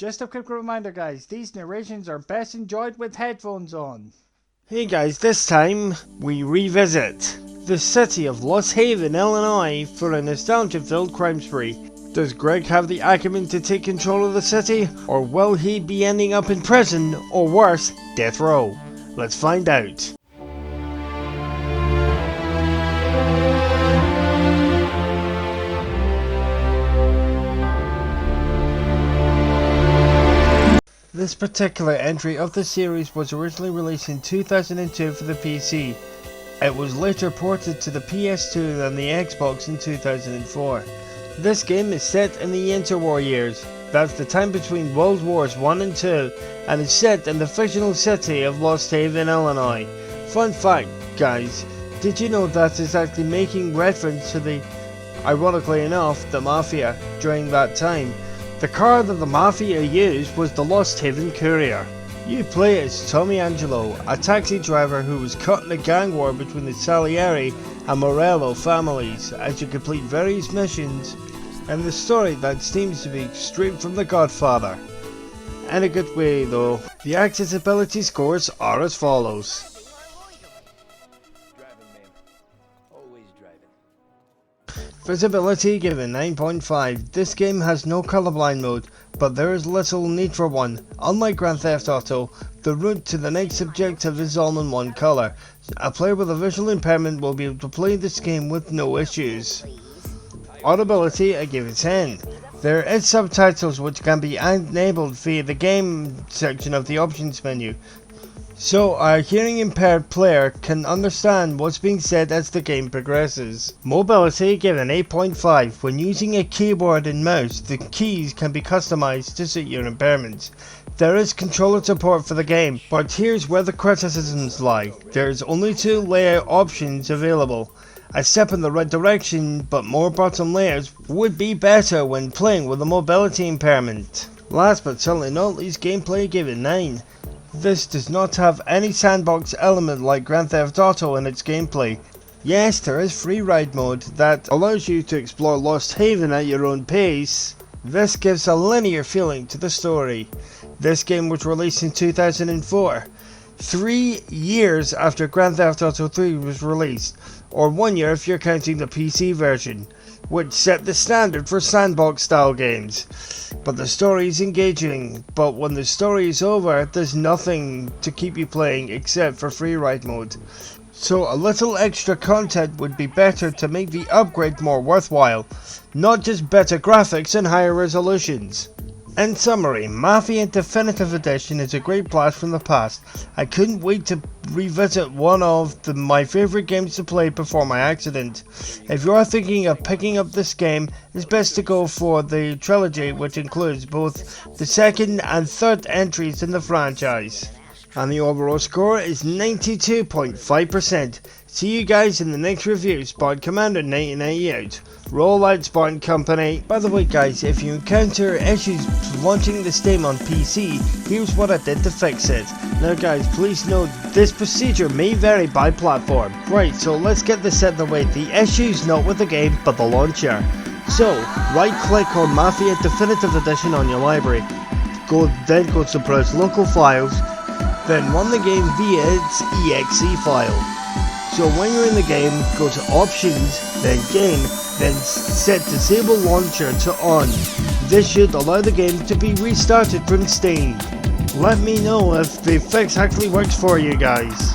Just a quick reminder guys, these narrations are best enjoyed with headphones on. Hey guys, this time we revisit the city of Lost Haven, Illinois for a nostalgia-filled crime spree. Does Greg have the acumen to take control of the city, or will he be ending up in prison, or worse, death row? Let's find out. This particular entry of the series was originally released in 2002 for the PC. It was later ported to the PS2 and the Xbox in 2004. This game is set in the interwar years. That's the time between World Wars I and II, and is set in the fictional city of Lost Haven, Illinois. Fun fact, guys, did you know that is actually making reference to the, ironically enough, the Mafia during that time? The car that the Mafia used was the Lost Haven Courier. You play as Tommy Angelo, a taxi driver who was caught in a gang war between the Salieri and Morello families, as you complete various missions and the story that seems to be straight from The Godfather. In a good way though. The accessibility scores are as follows. Visibility given 9.5. This game has no colorblind mode, but there is little need for one. Unlike Grand Theft Auto, the route to the next objective is all in one color. A player with a visual impairment will be able to play this game with no issues. Audibility, I give it 10. There is subtitles which can be enabled via the game section of the options menu, so a hearing impaired player can understand what's being said as the game progresses. Mobility given 8.5. When using a keyboard and mouse, the keys can be customized to suit your impairments. There is controller support for the game, but here's where the criticisms lie. There's only 2 layout options available. A step in the right direction, but more bottom layers would be better when playing with a mobility impairment. Last but certainly not least, gameplay given 9. This does not have any sandbox element like Grand Theft Auto in its gameplay. Yes, there is free ride mode that allows you to explore Lost Haven at your own pace. This gives a linear feeling to the story. This game was released in 2004, 3 years after Grand Theft Auto 3 was released, or 1 year if you're counting the PC version, which set the standard for sandbox style games. But the story is engaging, but when the story is over, there's nothing to keep you playing except for free ride mode. So a little extra content would be better to make the upgrade more worthwhile, not just better graphics and higher resolutions. In summary, Mafia Definitive Edition is a great blast from the past. I couldn't wait to revisit one of my favourite games to play before my accident. If you are thinking of picking up this game, it's best to go for the trilogy, which includes both the second and third entries in the franchise. And the overall score is 92.5%. See you guys in the next review. Spawn Commander 1990 out. Roll out, Spawn Company. By the way guys, if you encounter issues launching this game on PC, here's what I did to fix it. Now guys, please note this procedure may vary by platform. Right, so let's get this out of the way. The issue's not with the game, but the launcher. So, right click on Mafia Definitive Edition on your library. Then go to Browse Local Files. Then run the game via its exe file. So when you're in the game, go to Options, then Game, then set Disable Launcher to On. This should allow the game to be restarted from Steam. Let me know if the fix actually works for you guys.